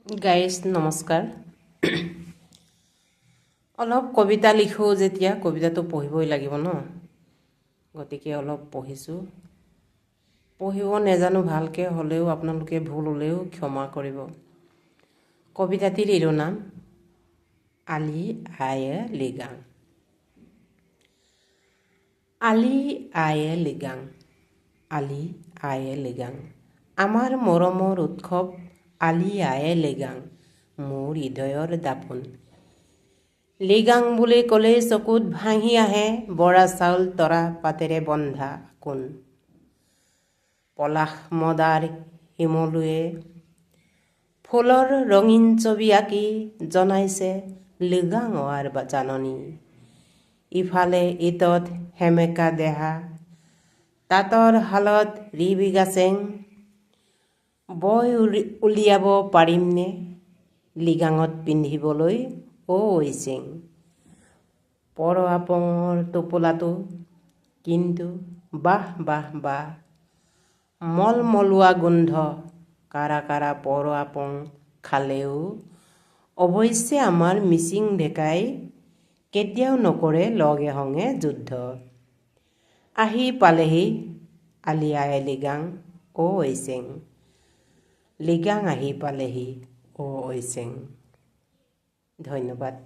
Guys নমস্কাৰ। অলপ কবিতা লিখোঁ যেতিয়া কবিতাটো পঢ়িবই লাগিব ন, গতিকে অলপ পঢ়িছোঁ। পঢ়িব নাজানো ভালকৈ, হ'লেও আপোনালোকে ভুল হ'লেও ক্ষমা কৰিব। কবিতাটিৰ শিৰোনাম আলি আয়ে লিগাং। আলি আয়ে লিগাং, আলি আয়ে লিগাং, আমাৰ মৰমৰ উৎসৱ আলি আয়ে লিগাং, মোৰ হৃদয়ৰ দাপোন। লিগাং বুলি ক'লেই চকুত ভাহি আহে বৰা চাউল তৰা পাতেৰে বন্ধা কোন। পলাশ মদাৰ শিমলুৱে ফুলৰ ৰঙীন ছবি আঁকি জনাইছে লিগাঙৰ জাননী। ইফালে ইটত সেমেকা দেহা, তাঁতৰ শালত ৰিবি গাচেং, বৈ উলিয়াব পাৰিমনে লিগাঙত পিন্ধিবলৈ ঐচিং। পৰ আপঙৰ টোপোলাটো কিন্তু বাহ বাহ বাহ, মলমলোৱা গোন্ধ কাৰা কাৰা পৰ আপং খালেও অৱশ্যে আমাৰ মিচিং ডেকাই কেতিয়াও নকৰে লগে সংগে যুদ্ধ। আহি পালেহি আলি আয়ে লিগাং ঐচিং, লিগাং আহি পালেহি ঐচিং। ধন্যবাদ।